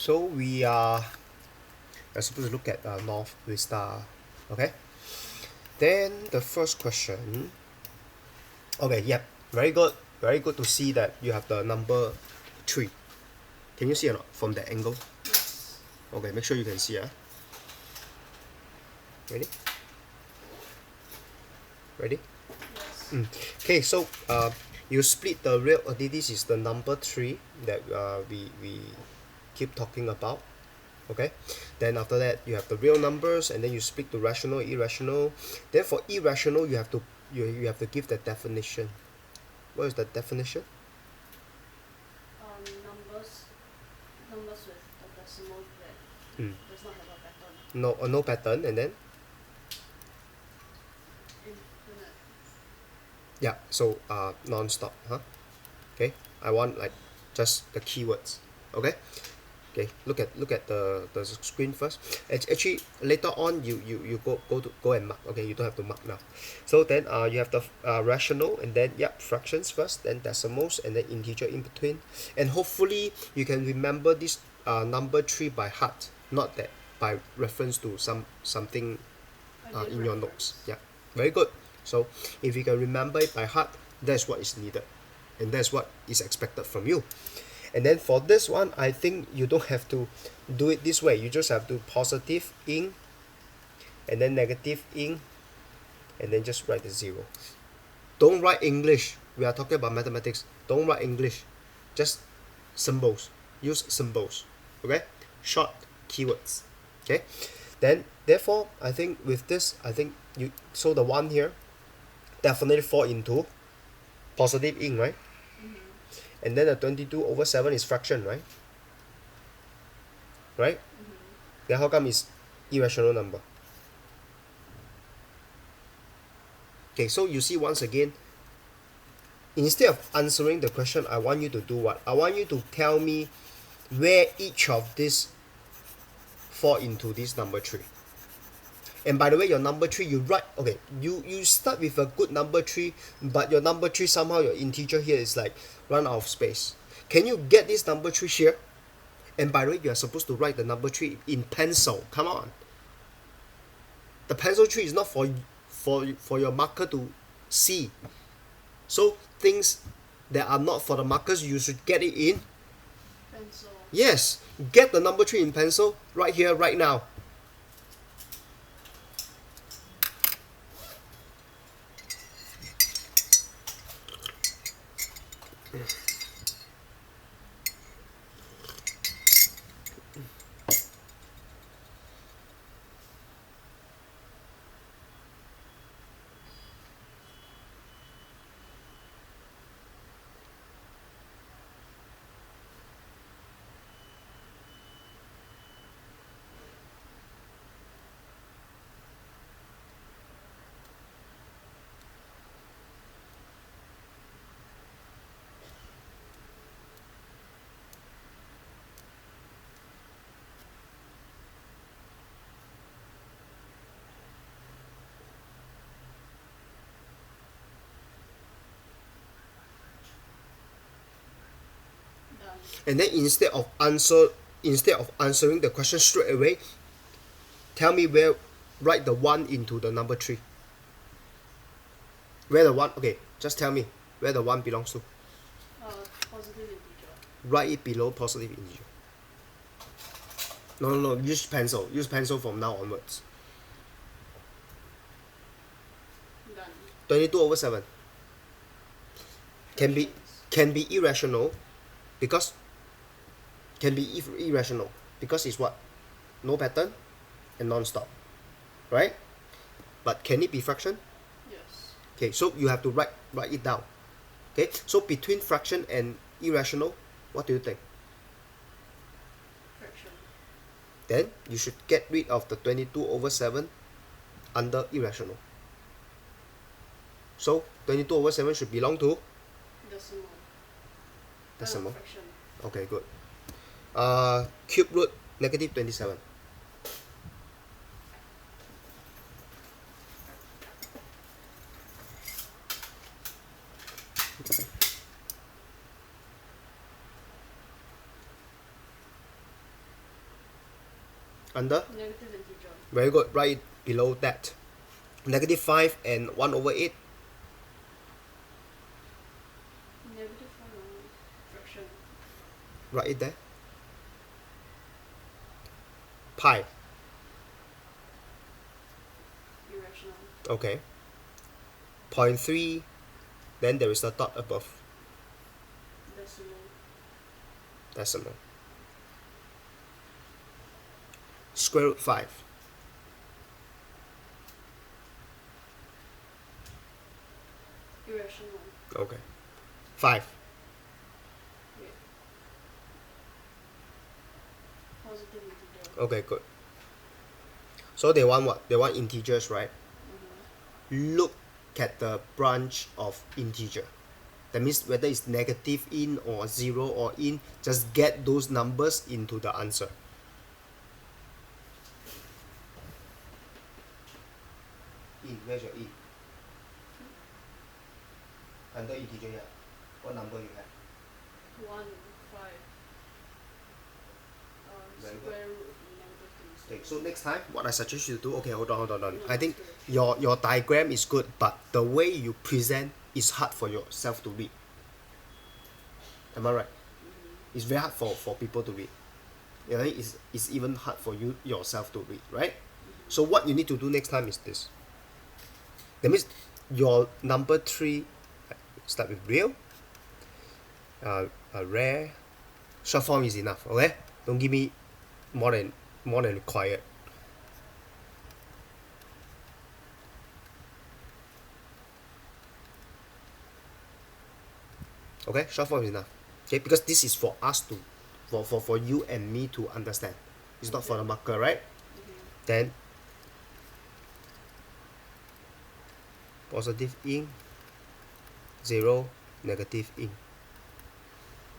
So we're supposed to look at North Vista, okay? Then the first question, okay, yep, very good to see that you have the number 3. Can you see or not from that angle? Yes. Okay, make sure you can see. Ready? Ready? Yes. Okay, so you split the real, this is the number 3 that we keep talking about. Okay, then after that you have the real numbers, and then you split to rational, irrational. Then for irrational you have to you have to give the definition. What is the definition? Numbers with the decimal that Mm. does not have a pattern. No pattern, and then Infinite. yeah, so non-stop, huh? Okay, I want like just the keywords. Okay. Okay, look at the screen first. Actually, later on you go and mark. Okay, you don't have to mark now. So then you have the rational, and then yep, fractions first, then decimals, and then integer in between. And hopefully you can remember this number 3 by heart, not that by reference to something I did in your notes. reference. Yeah, very good. So if you can remember it by heart, that's what is needed, and that's what is expected from you. And then for this one, I think you don't have to do it this way. You just have to positive in, and then negative in, and then just write the 0. Don't write English. We are talking about mathematics. Don't write English. Just symbols. Use symbols. Okay? Short keywords. Okay? Then therefore I think with this, I think you, so the one here definitely fall into positive in, right? And then the 22/7 is fraction, right? Right? Then how come it's irrational number? Okay, so you see once again, instead of answering the question, I want you to do what? I want you to tell me where each of these fall into this number 3. And by the way, your number 3, you write, okay, you start with a good number 3, but your number 3 somehow your integer here is like run out of space. Can you get this number 3 here? And by the way, you are supposed to write the number 3 in pencil. Come on. The pencil 3 is not for your marker to see. So things that are not for the markers, you should get it in. Pencil. Yes, get the number 3 in pencil right here, right now. Done. And then instead of answering the question straight away, tell me where, write the 1 into the number 3. Where the 1, okay, just tell me where the 1 belongs to. Positive integer. Write it below positive integer. No, use pencil. Use pencil from now onwards. Done. 22/7 can be Fractions. can be irrational, because can be irrational because it's what? No pattern and non-stop, right? But can it be fraction? Yes. Okay, so you have to write it down. Okay, so between fraction and irrational, what do you think? Fraction. Then you should get rid of the 22/7 under irrational. So 22/7 should belong to Decimal. decimal. Fraction. Okay, good. Cube root -27. Under? Negative integer. Very good. Right below that. Negative 5 and 1 over 8. Negative 5 fraction. Write it there. Pi. Irrational. Okay. 0.3. Then there is a dot above. Decimal. Decimal. Square root 5. Irrational. Okay. 5. Wait. Positive integer. Okay, good. So they want what? They want integers, right? Look at the branch of integer. That means whether it's negative in or 0 or in, just get those numbers into the answer. In, where's your in? Under integer, yeah. What number you have? 1, 5. Very good. Square root negative 3. Okay, so next time, what I suggest you to do, okay, hold on. No, I think that's good. your diagram is good, but the way you present is hard for yourself to read. Am I right? It's very hard for people to read. You know, it's even hard for you yourself to read, right? So what you need to do next time is this. That means your number 3 start with real, rare, short form is enough, okay? Don't give me more than required. Okay, short form is enough. Okay, because this is for us to, for you and me to understand. It's not for the marker, right? Then positive in, 0, negative in.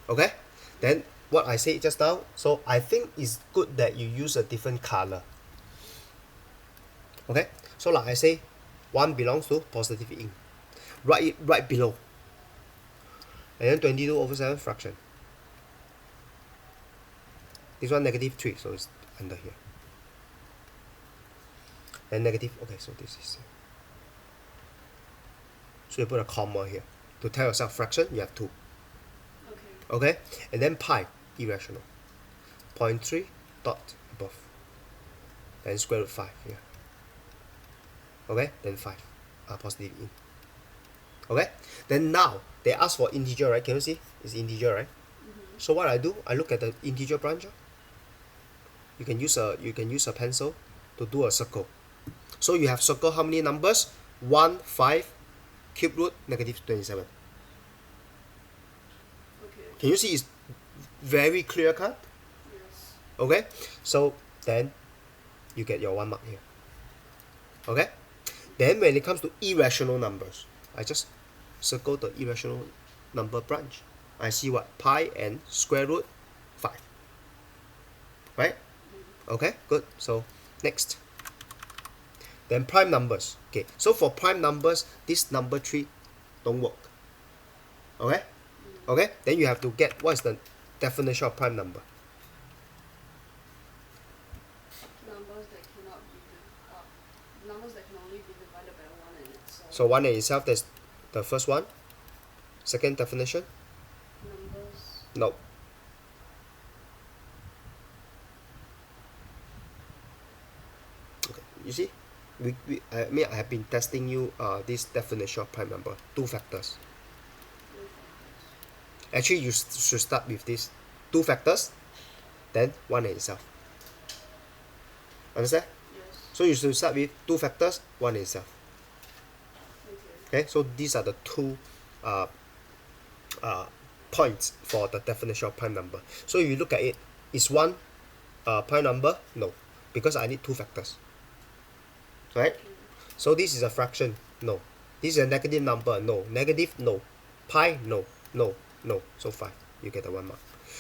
Okay? Then what I said just now, so I think it's good that you use a different color. Okay? So like I say, 1 belongs to positive in. Write it right below. And then 22 over 7 fraction. This one negative 3, so it's under here. Then negative, okay, so this is. So you put a comma here. To tell yourself fraction, you have 2. Okay. Okay? And then pi, irrational. 0.3 dot above. Then square root 5 here. Okay? Then 5. Positive in. Okay? Then now, they ask for integer, right? Can you see? It's integer, right? So what I do, I look at the integer branch. You can use a pencil to do a circle. So you have circle how many numbers? 1, 5, cube root, negative 27. Okay. Can you see it's very clear cut? Yes. Okay? So then you get your 1 mark here. Okay? Then when it comes to irrational numbers, I just circle the irrational number branch. I see what? Pi and square root 5. Right? Okay, good. So next. Then prime numbers. Okay, so for prime numbers, this number 3 don't work. Okay? Okay? Then you have to get what is the definition of prime number. Numbers that can only be divided by 1 in itself. So 1 in itself, that's the first one. Second definition? Numbers. No. Okay, you see? I have been testing you this definition of prime number. 2 factors. Actually, you should start with this 2 factors, then 1 in itself. Understand? Yes. So you should start with 2 factors, 1 in itself. Okay, so these are the 2 points for the definition of prime number. So if you look at it, is 1 prime number? No, because I need 2 factors. Right? So this is a fraction? No. This is a negative number? No. Negative? No. Pi? No. No. No. So 5. You get the 1 mark.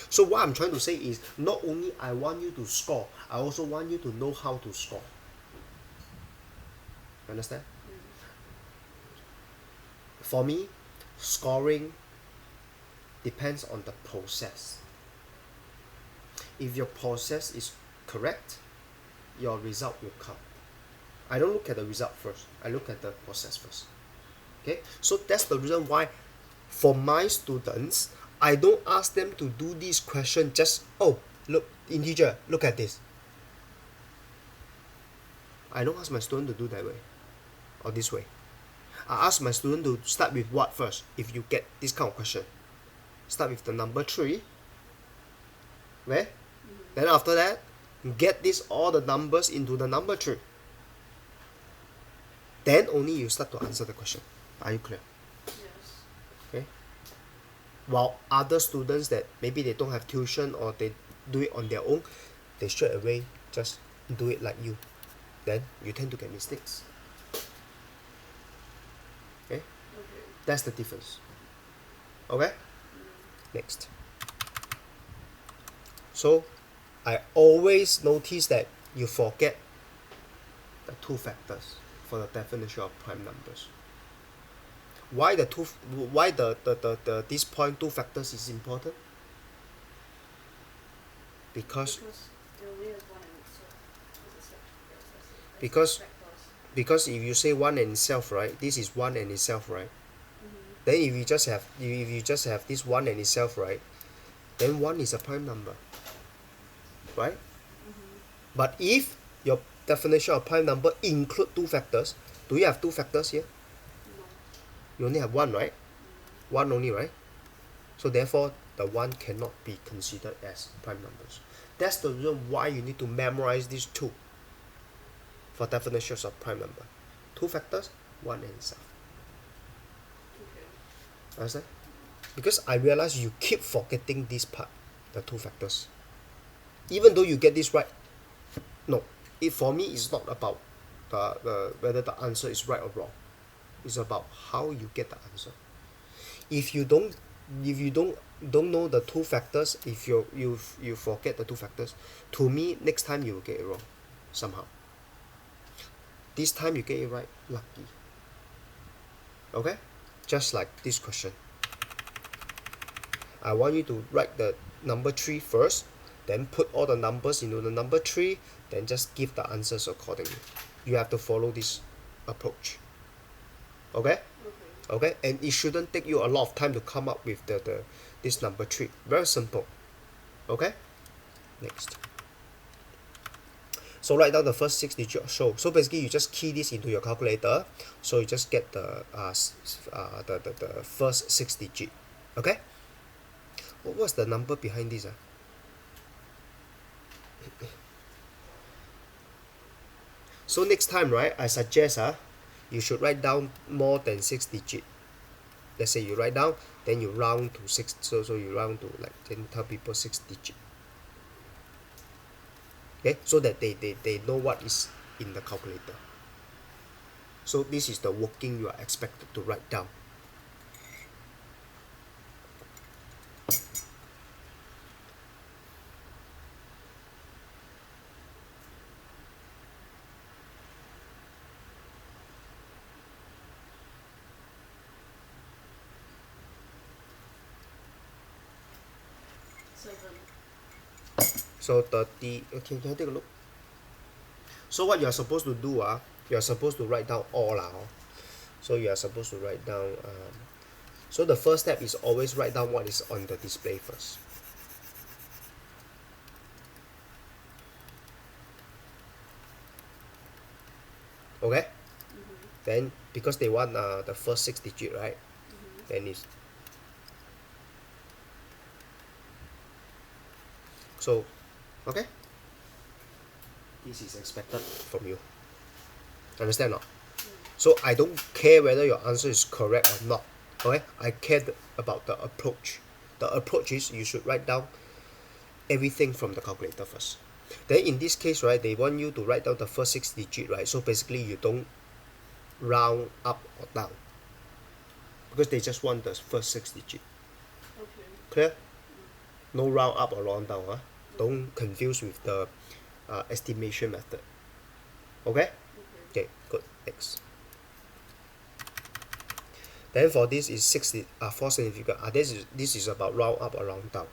So what I'm trying to say is, not only I want you to score, I also want you to know how to score. Understand? For me, scoring depends on the process. If your process is correct, your result will come. I don't look at the result first. I look at the process first. Okay, so that's the reason why for my students, I don't ask them to do this question just, oh, look, integer, look at this. I don't ask my student to do that way or this way. I ask my student to start with what first if you get this kind of question. Start with the number 3. Okay? Then after that, get this all the numbers into the number 3. Then only you start to answer the question. Are you clear? Yes. Okay. While other students that maybe they don't have tuition or they do it on their own, they straight away just do it like you. Then you tend to get mistakes. Okay? Okay. That's the difference. Okay? Next. So I always notice that you forget the 2 factors for the definition of prime numbers. Why the this point 2 factors is important? Because it only has one in itself. As I said, as Because- factors. because if you say 1 and itself, right, this is 1 and itself, right, then if you just have this 1 and itself, right, then 1 is a prime number, right? But if your definition of prime number include 2 factors, do you have 2 factors here? No. You only have 1, right? 1 only, right? So therefore the 1 cannot be considered as prime numbers. That's the reason why you need to memorize these 2 for definitions of prime number. 2 factors, 1 and itself. Okay. Understand? Because I realize you keep forgetting this part, the 2 factors. Even though you get this right, no. For me, it's not about whether the answer is right or wrong. It's about how you get the answer. If you don't know the 2 factors, if you forget the 2 factors, to me next time you will get it wrong somehow. This time you get it right, lucky. Okay? Just like this question. I want you to write the number 3 first, then put all the numbers into the number 3, then just give the answers accordingly. You have to follow this approach. Okay? Okay? And it shouldn't take you a lot of time to come up with this number 3. Very simple. Okay? Next. So write down the first 6 digits or so. So basically you just key this into your calculator. So you just get the first 6 digits. Okay? What's the number behind this? So next time, right, I suggest you should write down more than 6 digits. Let's say you write down, then you round to 6. So you round to like, then tell people 6 digits. Okay, so that they know what is in the calculator. So this is the working you are expected to write down. So 30, okay, can you take a look? So what you are supposed to do, you are supposed to write down all. So you are supposed to write down, so the first step is always write down what is on the display first. Okay? Then, because they want the first 6 digits, right? Then it's, so, okay? This is expected from you. Understand or not? So I don't care whether your answer is correct or not. Okay? I care about the approach. The approach is you should write down everything from the calculator first. Then in this case, right, they want you to write down the first 6 digits, right? So basically you don't round up or down, because they just want the first 6 digits. Okay. Clear? No round up or round down. Don't confuse with the estimation method. Okay? Okay, good. Next. Then for this is 4 significant. This is about round up or round down.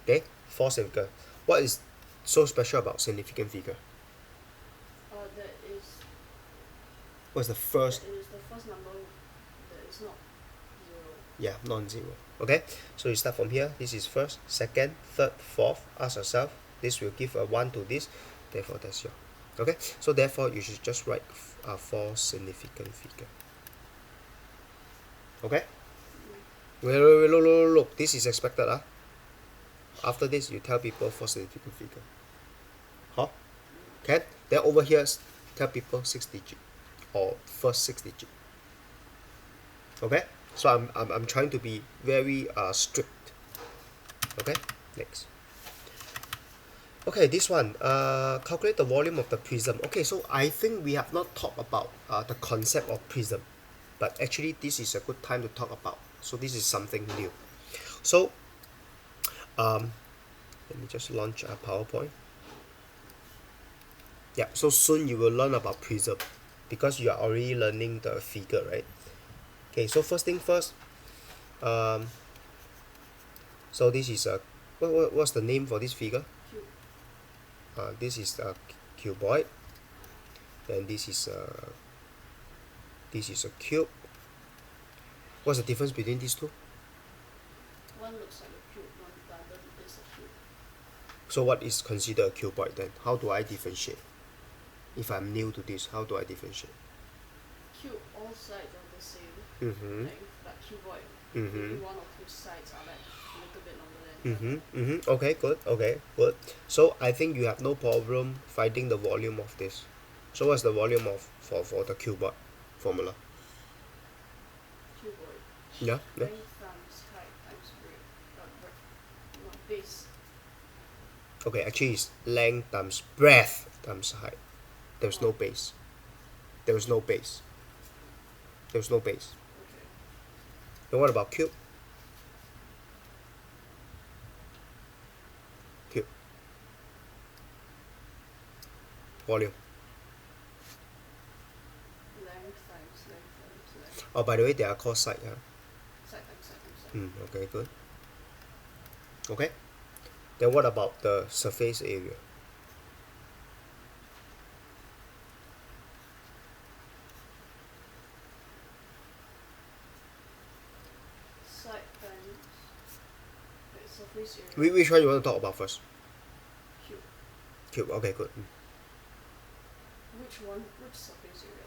Okay? 4 significant. What is so special about significant figure? What's the first? It is the first number that is not 0. Yeah, non-zero. Okay, so you start from here. This is first, second, third, fourth. Ask yourself, this will give a 1 to this, therefore that's your. Okay, so therefore you should just write a 4 significant figure. Okay, look, this is expected. After this, you tell people 4 significant figure. Huh? Okay, then over here, tell people 6 digit or first 6 digit. Okay, so I'm trying to be very strict. Okay, next. Okay, this one, calculate the volume of the prism. Okay, so I think we have not talked about the concept of prism, but actually this is a good time to talk about. So this is something new. So let me just launch a PowerPoint. Yeah, so soon you will learn about prism because you are already learning the figure, right? Okay, so first thing first, so this is a what's the name for this figure? Cube. This is a cuboid. Then this is a cube. What's the difference between these two? One looks like a cube, one the other is a cube. So what is considered a cuboid then? How do I differentiate? If I'm new to this, how do I differentiate? Cube, all sides are the same Mm-hmm. length, but cuboid, Mm-hmm. maybe one or two sides are like a little bit longer than the other. Mm-hmm. Mm-hmm. Okay, good. Okay, good. So I think you have no problem finding the volume of this. So what's the volume of for the cuboid formula? Cuboid. Yeah. Yeah. Length times height times base. Okay, actually it's length times breadth times height. There's no base. There is no base. There's no base. Okay. Then what about cube? Cube. Volume. Length times length. Oh, by the way, they are called side. Huh? Side times side times side. Okay, good. Okay. Then what about the surface area? Side times surface area. Which one you want to talk about first? Cube. Cube. Okay, good. Which one? Which surface area?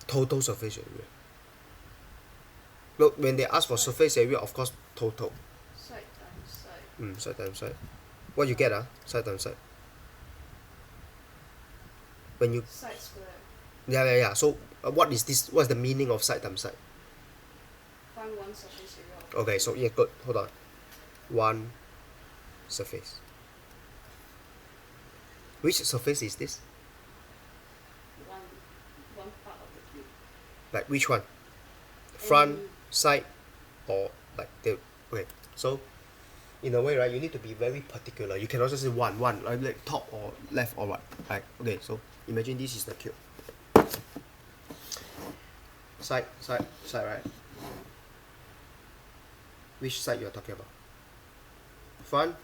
Total surface area. Look, when they ask for surface area, of course, total. Side times side. Side times side. What you get? Side times side. When you Side square. yeah. So what is this? What's the meaning of side times side? Find one surface area. Okay, so yeah, good. Hold on. One surface. Which surface is this? One part of the cube. Like which one? Front, Any- side, or like the okay. So in a way, right, you need to be very particular. You cannot just say one, like top or left or right. Right? Okay, so imagine this is the cube. Side, right? Which side you are talking about? Front,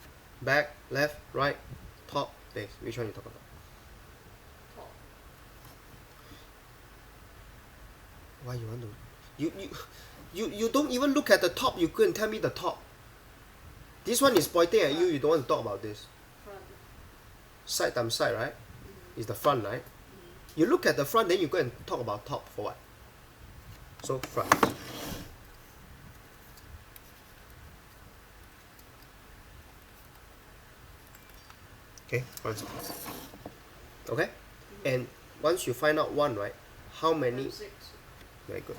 back, left, right, top, base. Which one you talking about? Top. Why you want to? You don't even look at the top. You go and tell me the top. This one is pointing at you. You don't want to talk about this. Front. Side times side, right? Is the front, right? Mm-hmm. You look at the front, then you go and talk about top for what? So front. Okay, front. Okay, and once you find out one, right? How many? Times 6. Very good.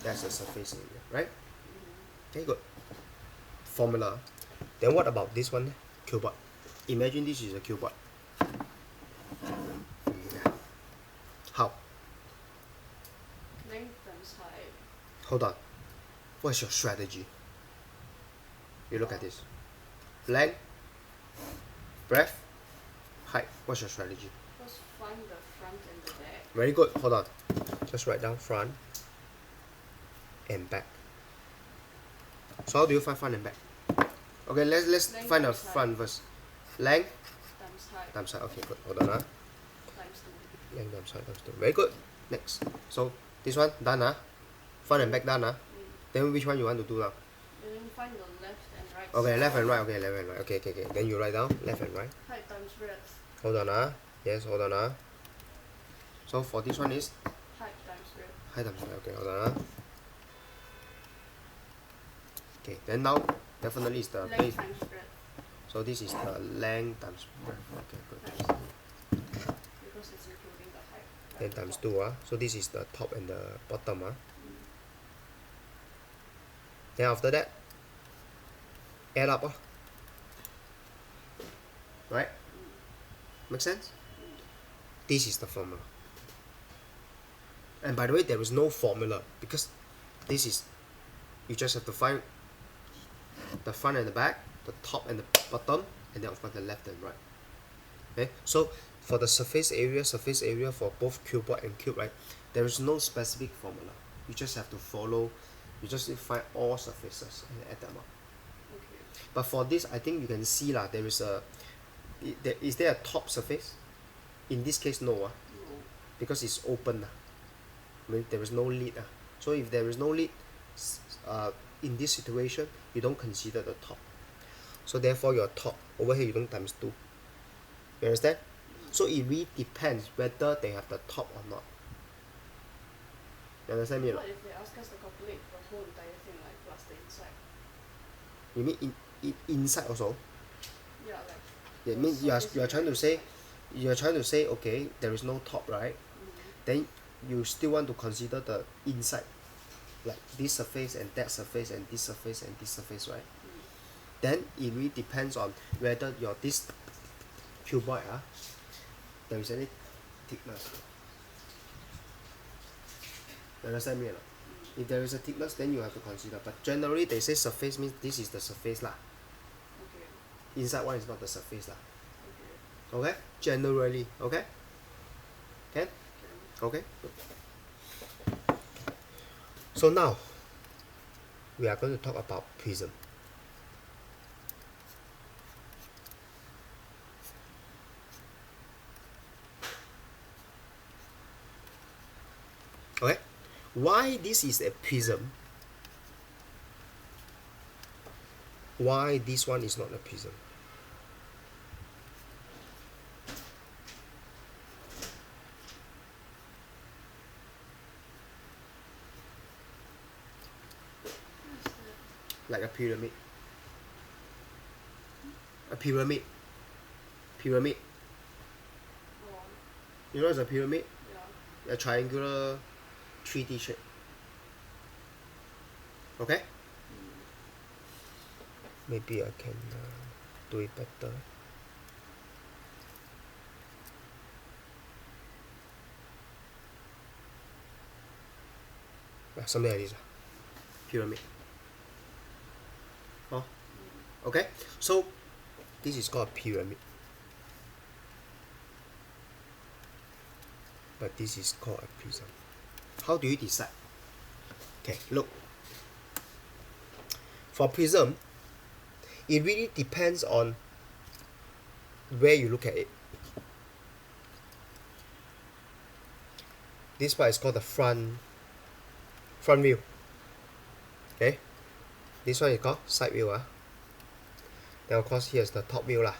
That's the surface area, right? Okay, good. Formula. Then what about this one? Cuboid. Imagine this is a cuboid. Yeah. How? Length times height. Hold on. What's your strategy? You look at this. Length, breadth, height. What's your strategy? First find the front and the back. Very good. Hold on. Just write down front and back. So how do you find front and back? Okay, let's Length find the times front height. first. Length, times height. Okay, good. Hold on. Times 2. Length times height times 2. Very good. Next. So this one done. Front and back done. Then which one you want to do now? Then find the left and right Okay, side. left and right. Okay, left and right. Okay. Then you write down left and right. Height times breadth. Hold on. Yes, hold on. So for this one is Height times breadth. height times height. Okay, hold on. Okay, then now definitely is the Length base. times breadth. So this is the length times breadth. Okay, good. Times 2. Because it's including the height. Then at the times top. 2. So this is the top and the bottom. Then after that, add up. Right? Make sense? This is the formula. And by the way, there is no formula because this is, you just have to find the front and the back, the top and the bottom, and then of course the left and right. Okay, so for the surface area for both cuboid and cube, right, there is no specific formula. You just have to follow, you just need to find all surfaces and add them up. Okay. But for this, I think you can see there is a, is there a top surface? In this case, no, No. because it's open. I mean, there is no lid. So if there is no lid, in this situation, you don't consider the top. So therefore, your top over here you don't times 2. You understand? So it really depends whether they have the top or not. You understand me? What if they ask us to calculate the whole entire thing, like plus the inside? You mean inside also? Yeah, like. Yeah, the mean you are surface trying to area say, inside. okay, there is no top, right? Mm-hmm. Then you still want to consider the inside, like this surface and that surface and this surface and this surface, right? Then it really depends on whether your this cuboid there is any thickness. You understand me or not? If there is a thickness, then you have to consider. But generally, they say surface means this is the surface lah. Okay. Inside one is not the surface lah. Okay. Okay? Generally, okay? Can? Okay. Okay. So now we are going to talk about prism. Okay? Why this is a prism? Why this one is not a prism? Like a pyramid. A pyramid. Pyramid. Oh, You know what's a pyramid? yeah. A triangular 3D shape. Okay? Maybe I can do it better. Something like this. Pyramid. Oh. Okay? So this is called a pyramid. But this is called a prism. How do you decide? Okay, look. For prism, it really depends on where you look at it. This part is called the front view. Okay? This one is called side view. Then of course here is the top view lah.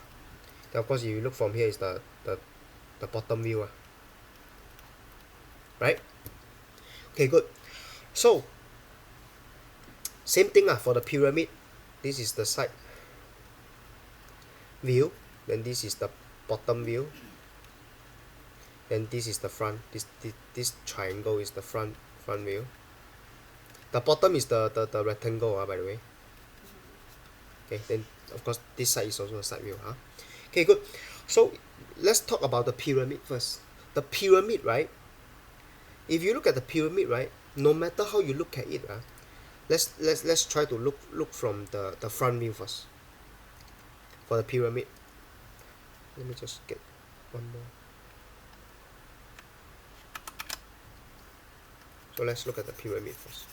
Then of course if you look from here is the bottom view. Right? Okay, good. So same thing for the pyramid. This is the side view. Then this is the bottom view. Then this is the front. This triangle is the front view. The bottom is the rectangle, by the way. Okay, then of course this side is also a side view. Okay, good. So let's talk about the pyramid first. The pyramid, right? If you look at the pyramid, right, no matter how you look at it, let's try to look from the front view first. For the pyramid. Let me just get one more. So let's look at the pyramid first.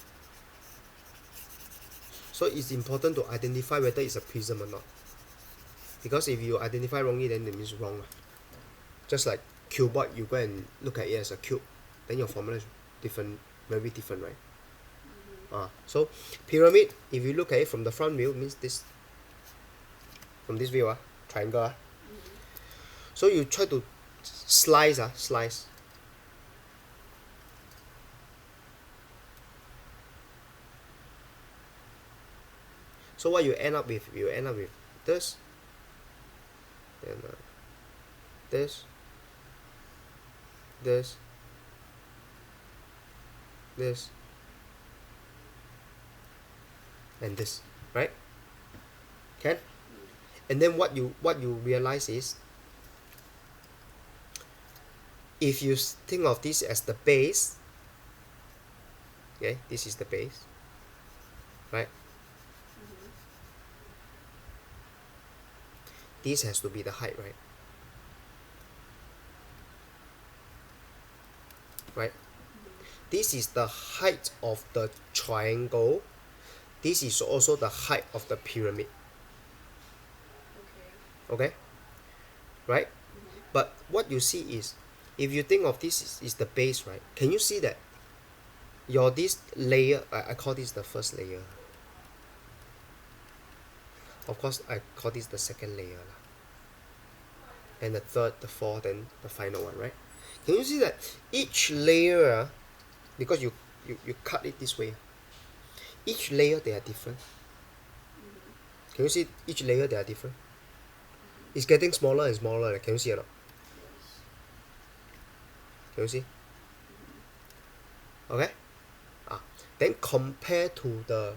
So it's important to identify whether it's a prism or not. Because if you identify wrongly, then it means wrong. Just like cuboid, you go and look at it as a cube, then your formula is different, very different, right? So pyramid, if you look at it from the front view, means this, from this view, triangle. So you try to slice. So what you end up with? You end up with this, and this, this, this, and this, right? Can? And then what you realize is, if you think of this as the base, okay, this is the base, right? This has to be the height, right? Right? This is the height of the triangle. This is also the height of the pyramid. Okay? Right? But what you see is, if you think of this is the base, right? Can you see that your this layer, I call this the first layer. Of course, I call this the second layer. And the third, the fourth, and the final one, right? Can you see that each layer, because you cut it this way, each layer they are different. Can you see each layer they are different? It's getting smaller and smaller. Can you see or not? Can you see? Okay? Then compare to the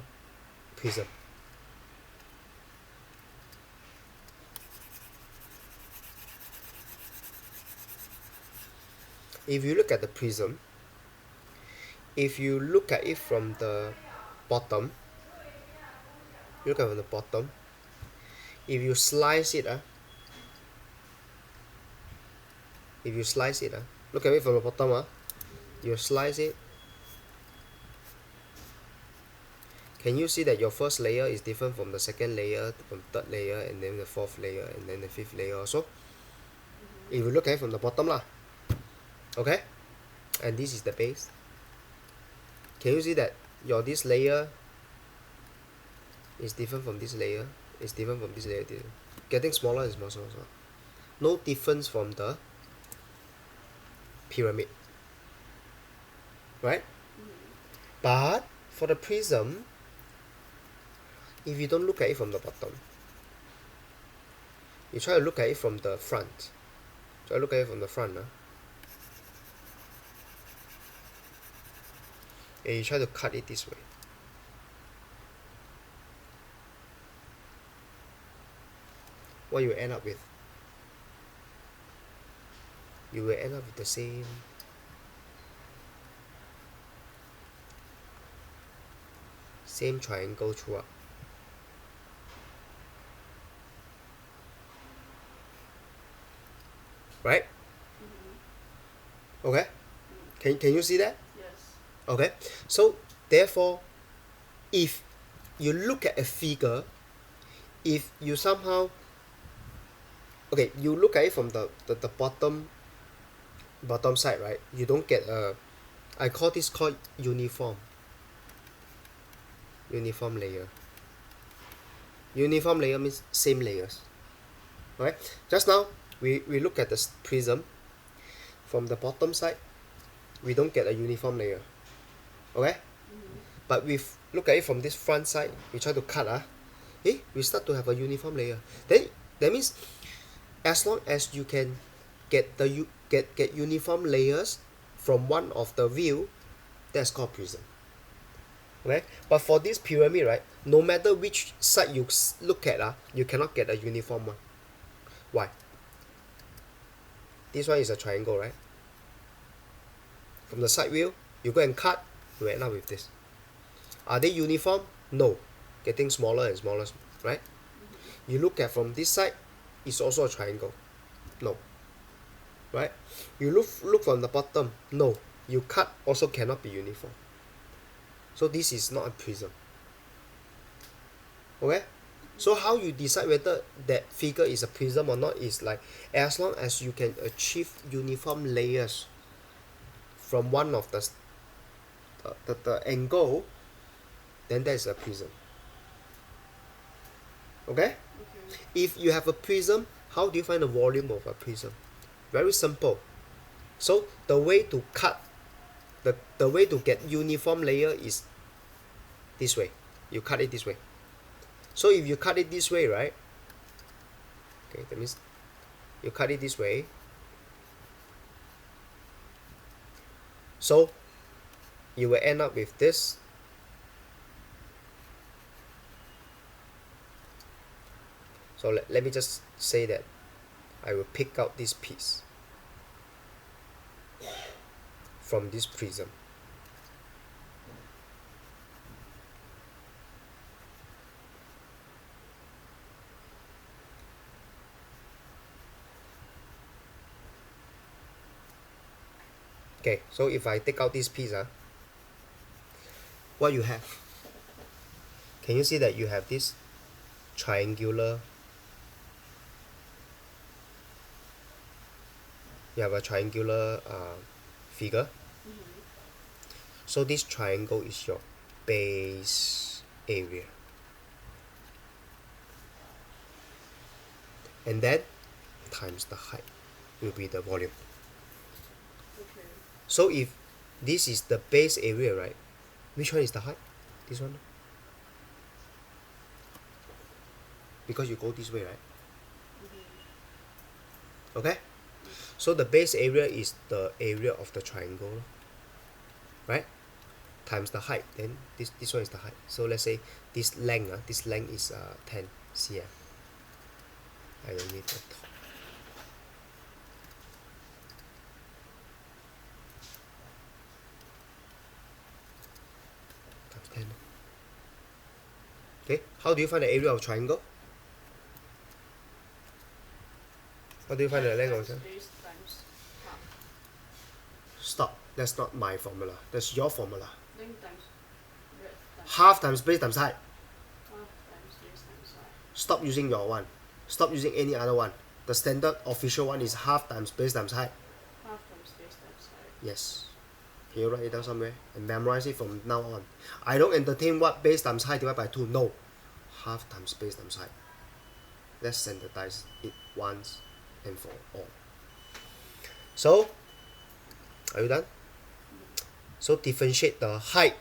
prism. If you look at the prism, if you look at it from the bottom, if you slice it, look at it from the bottom, you slice it. Can you see that your first layer is different from the second layer, from the third layer, and then the fourth layer, and then the fifth layer also? If you look at it from the bottom, okay? And this is the base. Can you see that this layer is different from this layer? It's different from this layer. Getting smaller and smaller. No difference from the pyramid, right? But for the prism, if you don't look at it from the bottom, you try to look at it from the front. And you try to cut it this way. What you end up with? You will end up with the same triangle throughout. Right? Okay? Can you see that? Yes. Okay? So therefore, if you look at a figure, if you somehow, okay, you look at it from the bottom side, right? You don't get I call this called uniform layer. Uniform layer means same layers, right? Just now we look at the prism from the bottom side, we don't get a uniform layer, okay? But we look at it from this front side, we try to cut, we start to have a uniform layer. Then that means, as long as you can get uniform layers from one of the view, that's called prism. Okay? But for this pyramid, right, no matter which side you look at, you cannot get a uniform one. Why? This one is a triangle, right? From the side view, you go and cut, you end up with this. Are they uniform? No. Getting smaller and smaller, right? You look at from this side, it's also a triangle. No. Right? You look from the bottom. No. You cut, also cannot be uniform. So this is not a prism. Okay? So how you decide whether that figure is a prism or not is like, as long as you can achieve uniform layers from one of the angle, then that is a prism. Okay? Okay. If you have a prism, how do you find the volume of a prism? Very simple. So the way to cut, the way to get uniform layer is this way. You cut it this way. So if you cut it this way, right? Okay, that means you cut it this way. So you will end up with this. So let me just say that I will pick out this piece from this prism. Okay, so if I take out this piece, what you have? Can you see that you have this triangular? You have a triangular figure. Mm-hmm. So this triangle is your base area. And then times the height will be the volume. Okay. So if this is the base area, right? Which one is the height? This one? Because you go this way, right? Mm-hmm. Okay? So the base area is the area of the triangle, right? Times the height. Then this one is the height. So let's say this length is 10 cm. I will need the top. Times 10. Okay, how do you find the area of triangle? How do you find the length of triangle? Base times half. Stop. That's not my formula. That's your formula. Length times breadth times Half times base times height. half times base times height. Stop using your one. Stop using any other one. The standard official one is half times base times height. Half times base times height. Yes. Can you write it down somewhere and memorize it from now on? I don't entertain what base times height divided by 2. No. Half times base times height. Let's standardize it once and for all. So, are you done? So differentiate the height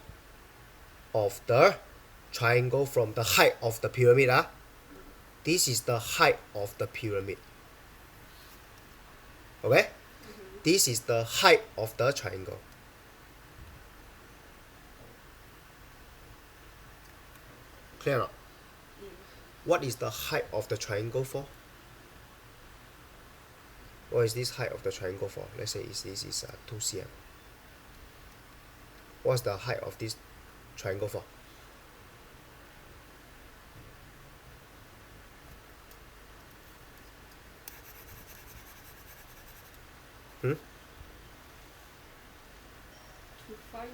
of the triangle from the height of the pyramid. This is the height of the pyramid. Okay? Mm-hmm. This is the height of the triangle. Clear or not? What is the height of the triangle for? What is this height of the triangle for? Let's say this is 2 cm. What's the height of this triangle for? Hmm? To find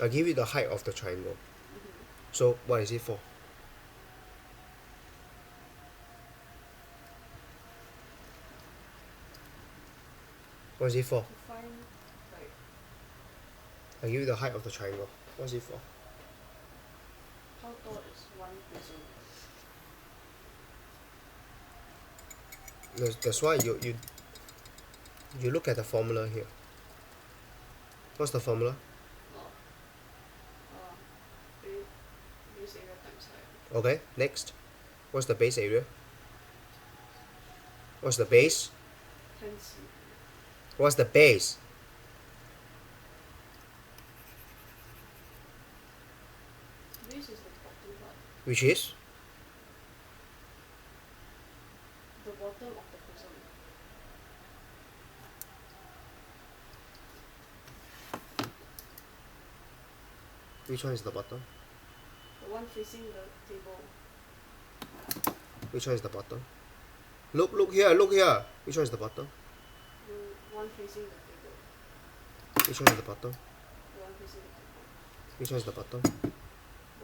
I'll give you the height of the triangle. mm-hmm. So what is it for? What is it for? To find like I'll give you the height of the triangle. What's it for? how tall is one prism? That's why you look at the formula here. What's the formula? Base area times height. Okay, next. What's the base area? What's the base? 10 cm. What's the base? Base is the bottom part. Which is? The bottom of the prism. Which one is the bottom? The one facing the table. Which one is the bottom? Look here, look here. Which one is the bottom? The one facing the table. Which one is the bottom? The one facing the table. Which one is the bottom? The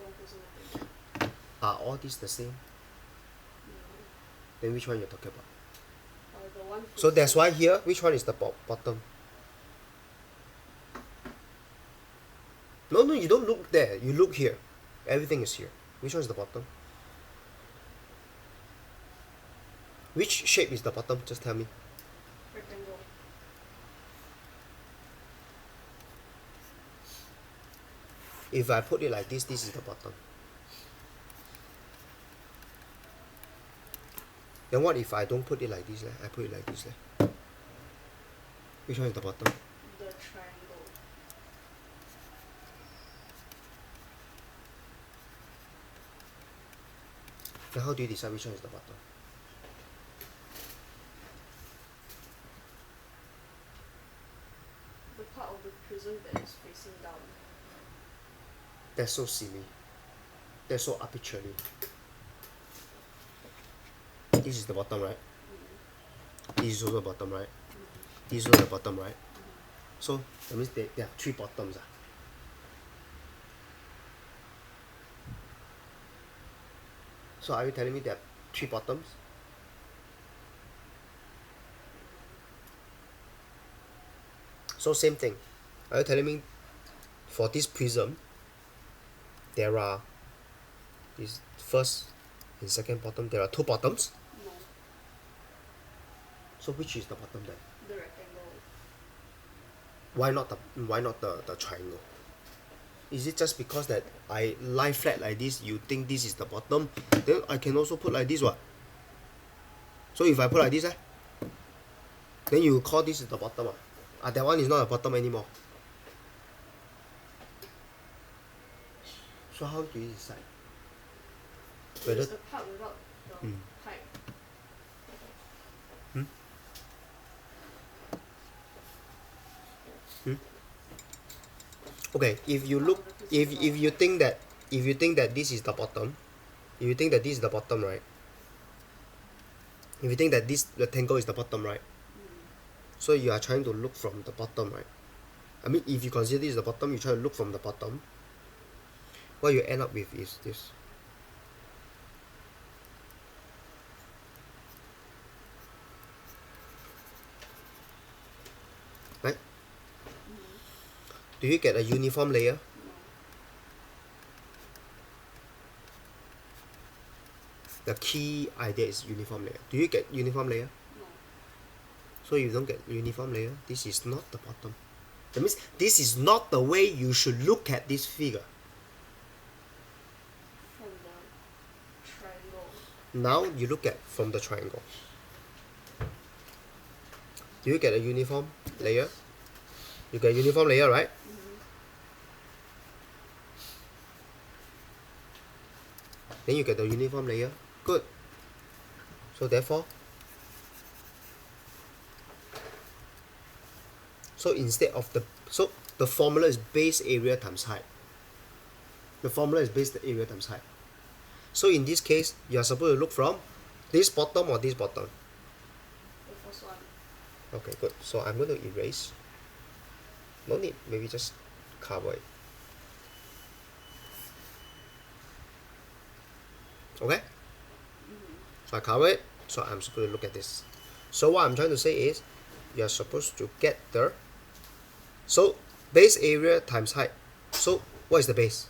one facing the table. Are all these the same? No. Then which one you're talking about? The one So facing that's why here, which one is the bottom? No, you don't look there. You look here. Everything is here. Which one is the bottom? Which shape is the bottom? Just tell me. rectangle. If I put it like this is the bottom. Then what if I don't put it like this? I put it like this. Which one is the bottom? The triangle. Then how do you decide which one is the bottom? The part of the prism that is facing down. That's so silly. That's so arbitrary. This is the bottom, right? This is also the bottom, right? This is also the bottom, right? So that means there are three bottoms. So are you telling me there are three bottoms? So same thing. Are you telling me for this prism there are this first and second bottom, there are two bottoms? No. So which is the bottom then? The rectangle. Why not the triangle? Is it just because that I lie flat like this, you think this is the bottom? Then I can also put like this what? So if I put like this, then you call this is the bottom. That one is not a bottom anymore. So how do you decide? Whether There's a part without the height. okay, if you look, if you think that this is the bottom, if you think that this is the bottom, right? If you think that this rectangle is the bottom, right? So you are trying to look from the bottom, right? I mean, if you consider this is the bottom, you try to look from the bottom. What you end up with is this. Right? Do you get a uniform layer? No. The key idea is uniform layer. Do you get uniform layer? No. So you don't get uniform layer. This is not the bottom. That means this is not the way you should look at this figure. From the triangle. Now you look at from the triangle. Do you get a uniform layer? You get a uniform layer, right? Then you get the uniform layer. Good. So therefore, instead of the formula is base area times height. The formula is base area times height. So in this case, you are supposed to look from this bottom or this bottom. The first one. Okay, good. So I'm going to erase. No need. Maybe just cover it. Okay? So I cover it. So I'm supposed to look at this. So what I'm trying to say is, you're supposed to get the base area times height. So what is the base?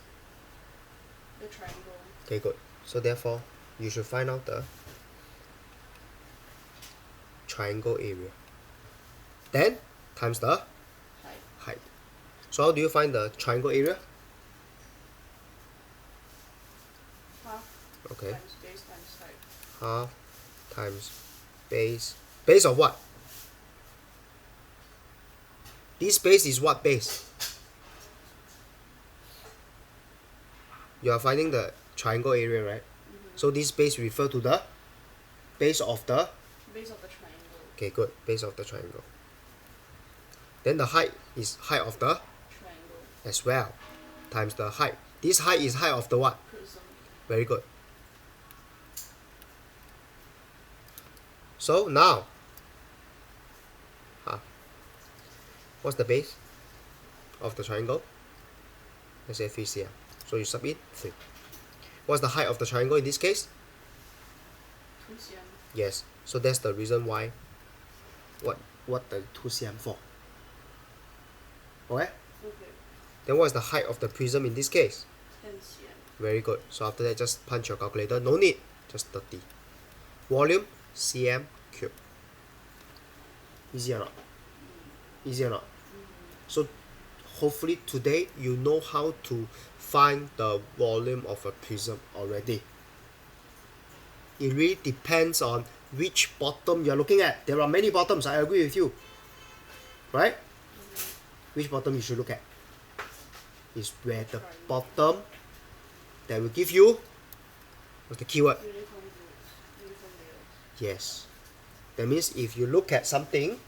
The triangle. Okay, good. So therefore, you should find out the triangle area. Then times the height. So how do you find the triangle area? Half Okay. times base times height. Half times base. Base of what? This base is what base? You are finding the triangle area, right? So this base refer to the base of the. Base of the triangle. Okay, good. Base of the triangle. Then the height is height of the Triangle. as well, times the height. This height is height of the what? Prism. Very good. So now, what's the base of the triangle? Let's say 3 cm. So you sub in 3. What's the height of the triangle in this case? 2 cm. Yes. So that's the reason why. What the 2 cm for? Okay? Okay. Then what's the height of the prism in this case? 10 cm. Very good. So after that, just punch your calculator. No need. Just 30. Volume, cm cube. Easy or not? Easy or not? So hopefully today you know how to find the volume of a prism already. It really depends on which bottom you're looking at. There are many bottoms, I agree with you. Right? Which bottom you should look at? Is where the bottom that will give you, what's the keyword? Uniform groups. Uniform layers. Yes. That means if you look at something,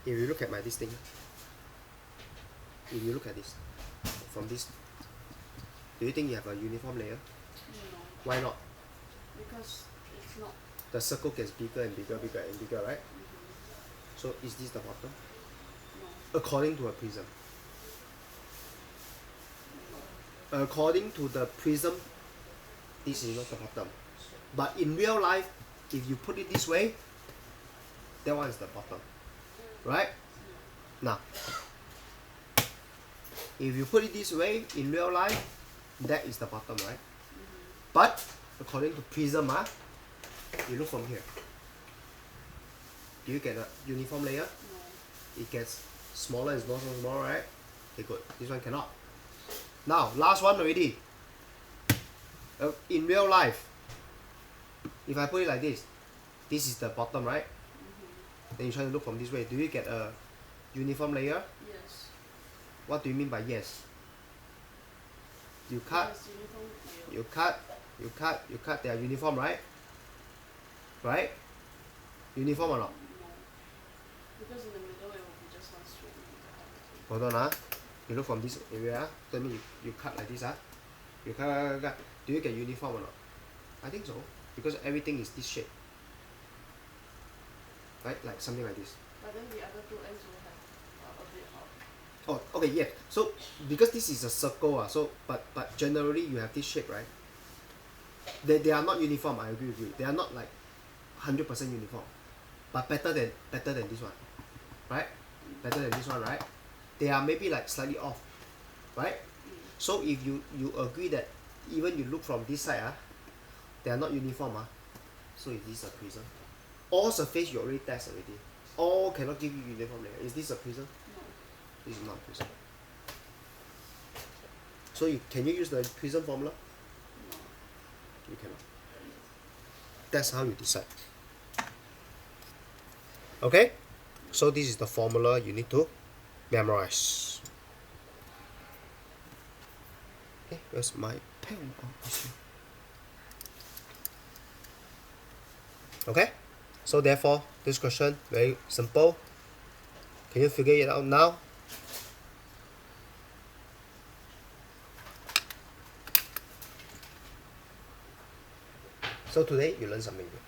if you look at this thing, if you look at this, from this, do you think you have a uniform layer? No. Why not? Because it's not. The circle gets bigger and bigger, bigger and bigger, right? So is this the bottom? No. According to a prism. According to the prism, this is not the bottom. But in real life, if you put it this way, that one is the bottom. Right? Now, if you put it this way, in real life, that is the bottom, right? But according to prism, you look from here. Do you get a uniform layer? No. It gets smaller and smaller and smaller, right? Okay, good. This one cannot. Now, last one already. In real life, if I put it like this is the bottom, right? Then you try to look from this way. Do you get a uniform layer? Yes. What do you mean by yes? You cut, Yes, uniform layer. you cut, you cut, you cut. They are uniform, right? Right? Uniform or not? No. Because in the middle it will be just one straight line. Hold on, you look from this area. Tell me you cut like this, You cut. Do you get uniform or not? I think so, because everything is this shape. Right? Like something like this. But then the other two ends will have a bit of. Oh, okay, yeah. So because this is a circle, so but generally you have this shape, right? They are not uniform. I agree with you. They are not like 100% uniform, but better than this one, right? Better than this one, right? They are maybe like slightly off, right? So if you agree that even you look from this side, they are not uniform, so is this a prism? All surface you already test already. All cannot give you uniform layer. Is this a prism? No. This is not a prism. So can you use the prism formula? No. You cannot. That's how you decide. Okay? So this is the formula you need to memorize. Okay, where's my pen? Oh, this one. Okay? So therefore, this question, very simple. Can you figure it out now? So today, you learned something new.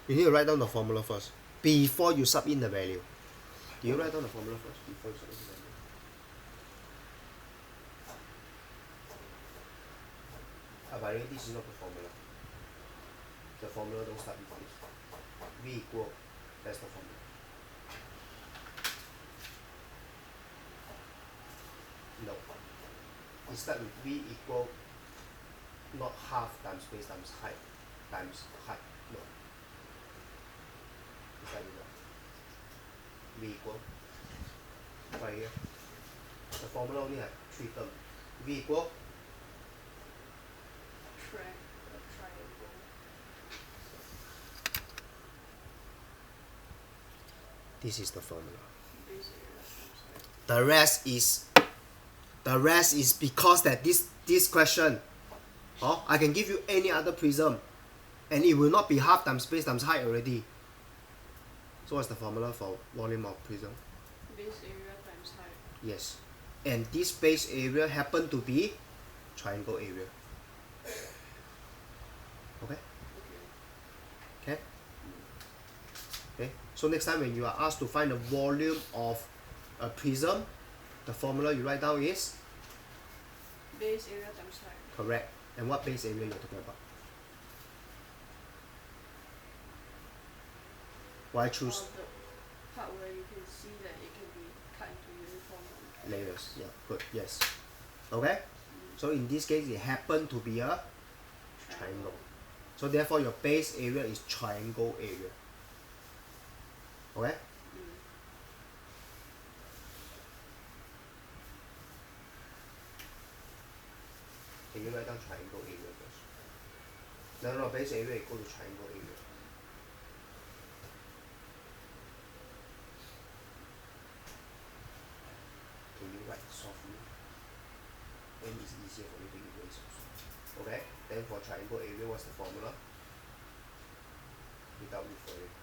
You need to write down the formula first before you sub in the value. Do you write down the formula first before you sub in the value? By the way, this is not the formula. The formula don't start with this. V equal, that's the formula. No. It starts with V equal not half times base times height times height. No. It starts with that. V equal right here. The formula only has 3 terms. V equal This is the formula. Base area times height. The rest is because that this question, I can give you any other prism, and it will not be half times base times height already. So what's the formula for volume of prism? Base area times height. Yes, and this base area happen to be triangle area. Okay. Okay. Okay. Okay. So next time when you are asked to find the volume of a prism, the formula you write down is Base area times height. correct. And what base area you're talking about? Why choose The part where you can see that it can be cut into uniform layers? Yeah, good. Yes. Okay. So in this case, it happened to be a triangle. So therefore, your base area is triangle area. Okay. Can you write down triangle area first? No, base area equal to triangle area. Can you write softly? Then it's easier for me to erase also. Okay, then for triangle area, what's the formula? Without referring.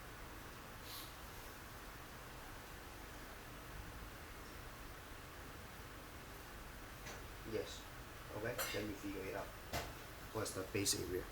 Yes. Okay, then you figure it out. What's the base area?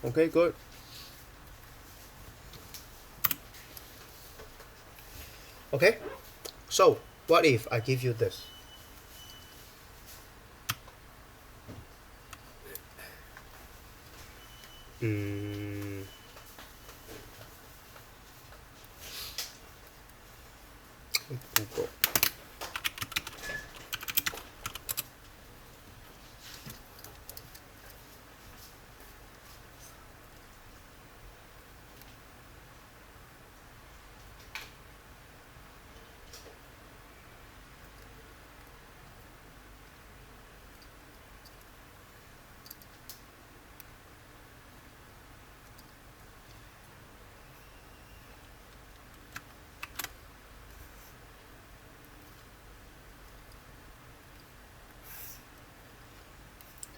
Okay, good. Okay, so what if I give you this? Google.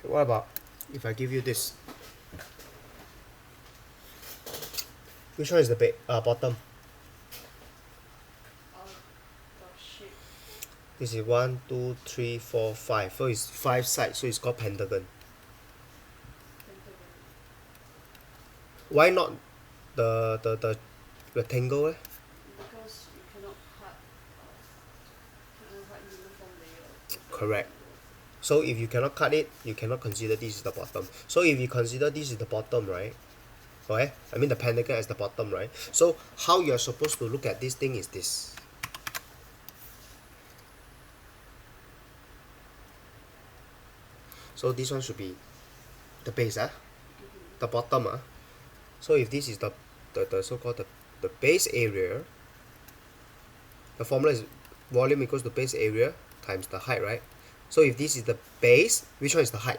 What about if I give you this? Which one is the bottom? The shape. This is 1, 2, 3, 4, 5. So it's 5 sides, so it's called pentagon. Pentagon. Why not the rectangle? Because you cannot cut uniform layer. Correct. So if you cannot cut it, you cannot consider this is the bottom. So if you consider this is the bottom, right? Okay? I mean the pentagon as the bottom, right? So how you're supposed to look at this thing is this. So this one should be the base, the bottom. So if this is the so-called the base area, the formula is volume equals to base area times the height, right? So if this is the base, which one is the height?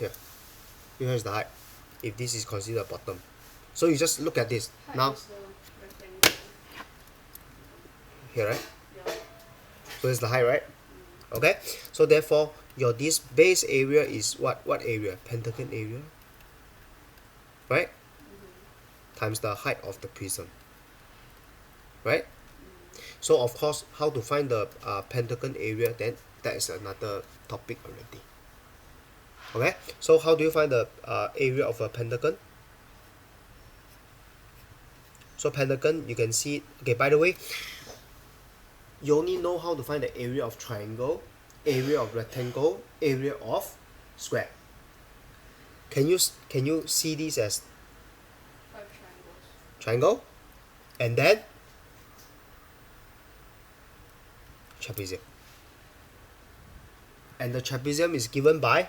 Here. Which one is the height? If this is considered bottom. So you just look at this. Height Now, is the rectangle. Here, right? Yeah. So it's the height, right? Okay. So therefore, your this base area is what? What area? Pentagon area, right? Times the height of the prism, right? So of course, how to find the pentagon area? Then that is another topic already. Okay. So how do you find the area of a pentagon? So pentagon, you can see. Okay. By the way, you only know how to find the area of triangle, area of rectangle, area of square. Can you see these as 5 triangles. triangle, and then trapezium, and the trapezium is given by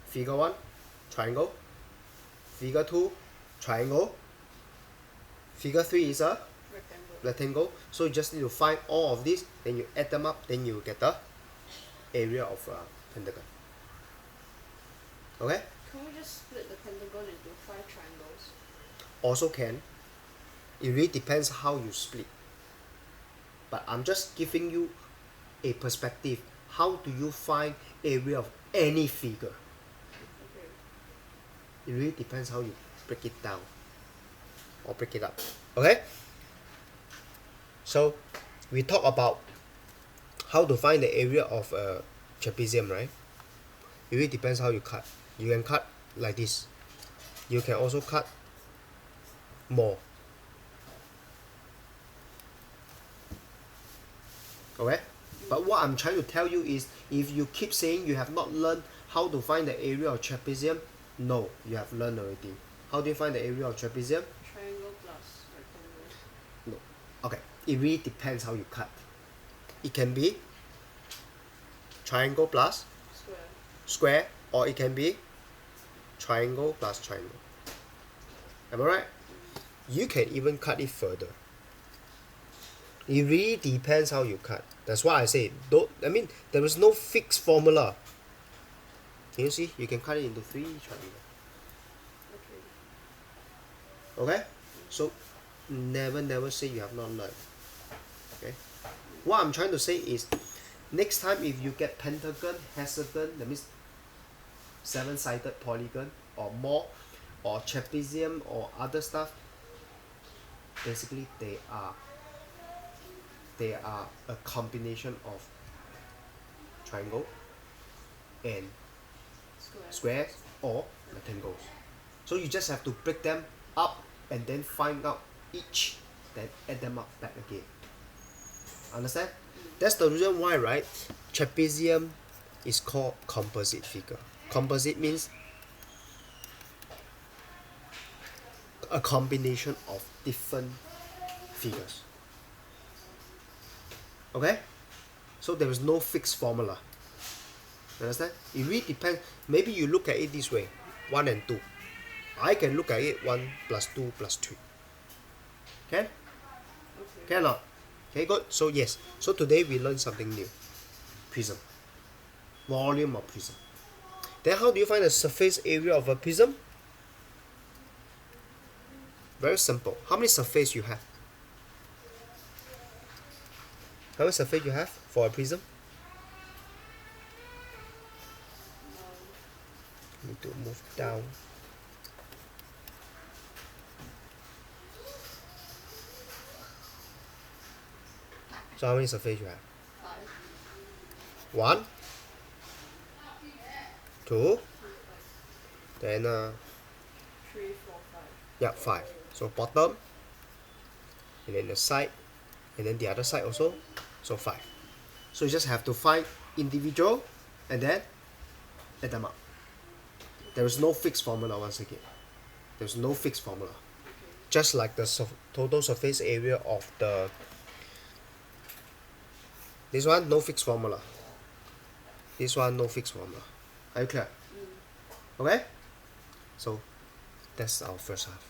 figure 1 triangle, figure 2 triangle, figure 3 is a Rectangle. rectangle. So you just need to find all of these, then you add them up, then you get the area of pentagon. Okay. Can we just split the pentagon into 5 triangles? Also can. It really depends how you split. But I'm just giving you a perspective. How do you find area of any figure? Okay. It really depends how you break it down or break it up. Okay? So we talk about how to find the area of a trapezium, right? It really depends how you cut. You can cut like this. You can also cut more. Okay? But what I'm trying to tell you is, if you keep saying you have not learned how to find the area of trapezium, no, you have learned already. How do you find the area of trapezium? Triangle plus rectangle. No. Okay, it really depends how you cut. It can be triangle plus Square. square, or it can be triangle plus triangle. Am I right? You can even cut it further. It really depends how you cut. That's why I say there is no fixed formula. Can you see? You can cut it into 3 triangles. Okay. Okay? So never say you have not learned. Okay? What I'm trying to say is, next time if you get pentagon, hexagon, that means 7-sided polygon or more, or trapezium or other stuff, basically they are a combination of triangle and Square. squares or rectangles. So you just have to break them up and then find out each, then add them up back again. Understand? That's the reason why, right? Trapezium is called composite figure. Composite means a combination of different figures. Okay? So there is no fixed formula. Understand? It really depends. Maybe you look at it this way, 1 and 2. I can look at it 1 plus 2 plus 3. Can? Okay. Can or not? Okay, good. So yes. So today we learned something new. Prism. Volume of prism. Then how do you find the surface area of a prism? Very simple. How many surface you have? How many surface you have for a prism? Need to move down. So how many surface you have? 5. 1, 2, 5. then 3, 4, 5. yeah, 5. So bottom, and then the side, and then the other side also. So 5. So you just have to find individual and then add them up. There is no fixed formula once again. There's no fixed formula. Just like the total surface area of this one, no fixed formula. This one, no fixed formula. Are you clear? Okay? So that's our first half.